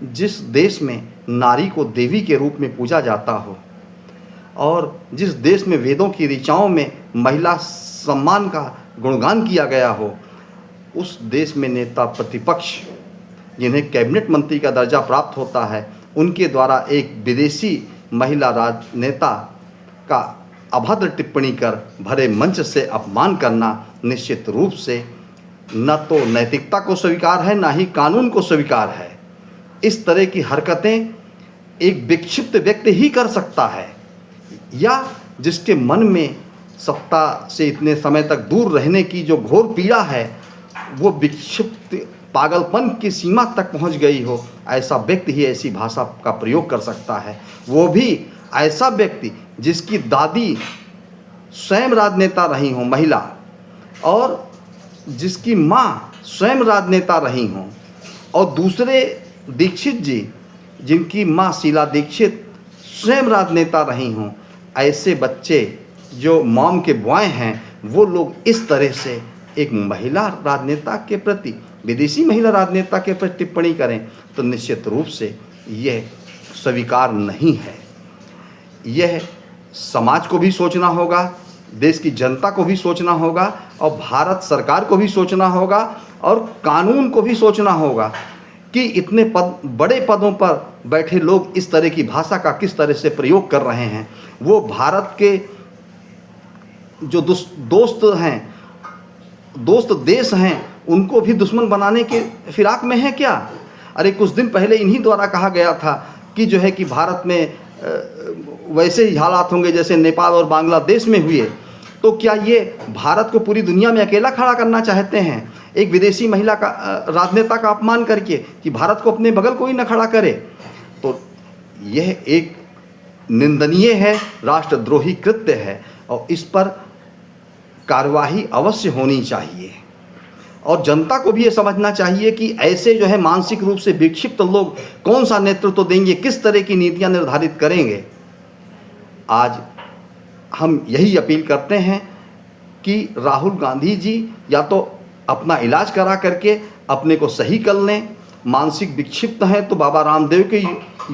जिस देश में नारी को देवी के रूप में पूजा जाता हो और जिस देश में वेदों की ऋचाओं में महिला सम्मान का गुणगान किया गया हो, उस देश में नेता प्रतिपक्ष जिन्हें कैबिनेट मंत्री का दर्जा प्राप्त होता है, उनके द्वारा एक विदेशी महिला राजनेता का अभद्र टिप्पणी कर भरे मंच से अपमान करना निश्चित रूप से न तो नैतिकता को स्वीकार है, ना ही कानून को स्वीकार है। इस तरह की हरकतें एक विक्षिप्त व्यक्ति ही कर सकता है, या जिसके मन में सत्ता से इतने समय तक दूर रहने की जो घोर पीड़ा है, वो विक्षिप्त पागलपन की सीमा तक पहुंच गई हो, ऐसा व्यक्ति ही ऐसी भाषा का प्रयोग कर सकता है। वो भी ऐसा व्यक्ति जिसकी दादी स्वयं राजनेता रही हों महिला, और जिसकी माँ स्वयं राजनेता रही हों, और दूसरे दीक्षित जी जिनकी माँ शीला दीक्षित स्वयं राजनेता रही हों, ऐसे बच्चे जो मॉम के बॉय हैं, वो लोग इस तरह से एक महिला राजनेता के प्रति, विदेशी महिला राजनेता के प्रति टिप्पणी करें तो निश्चित रूप से यह स्वीकार नहीं है। यह समाज को भी सोचना होगा, देश की जनता को भी सोचना होगा, और भारत सरकार को भी सोचना होगा, और कानून को भी सोचना होगा कि इतने बड़े पदों पर बैठे लोग इस तरह की भाषा का किस तरह से प्रयोग कर रहे हैं। वो भारत के जो दोस्त देश हैं, उनको भी दुश्मन बनाने के फिराक में है क्या? अरे कुछ दिन पहले इन्हीं द्वारा कहा गया था कि जो है कि भारत में वैसे ही हालात होंगे जैसे नेपाल और बांग्लादेश में हुए। तो क्या ये भारत को पूरी दुनिया में अकेला खड़ा करना चाहते हैं, एक विदेशी महिला का राजनेता का अपमान करके, कि भारत को अपने बगल कोई न खड़ा करे? तो यह एक निंदनीय है, राष्ट्रद्रोही कृत्य है, और इस पर कार्यवाही अवश्य होनी चाहिए। और जनता को भी ये समझना चाहिए कि ऐसे जो है मानसिक रूप से विक्षिप्त लोग कौन सा नेतृत्व देंगे, किस तरह की नीतियां निर्धारित करेंगे। आज हम यही अपील करते हैं कि राहुल गांधी जी या तो अपना इलाज करा करके अपने को सही कर लें, मानसिक विक्षिप्त हैं तो बाबा रामदेव के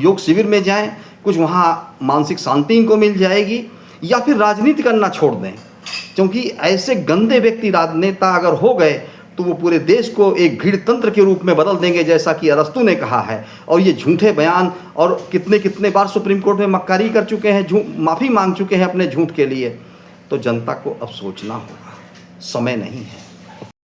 योग शिविर में जाएं, कुछ वहाँ मानसिक शांति इनको मिल जाएगी, या फिर राजनीति करना छोड़ दें। क्योंकि ऐसे गंदे व्यक्ति राजनेता अगर हो गए तो वो पूरे देश को एक भीड़ तंत्र के रूप में बदल देंगे, जैसा कि अरस्तु ने कहा है। और ये झूठे बयान, और कितने बार सुप्रीम कोर्ट में मक्कारी कर चुके हैं, माफ़ी मांग चुके हैं अपने झूठ के लिए। तो जनता को अब सोचना होगा, समय नहीं है।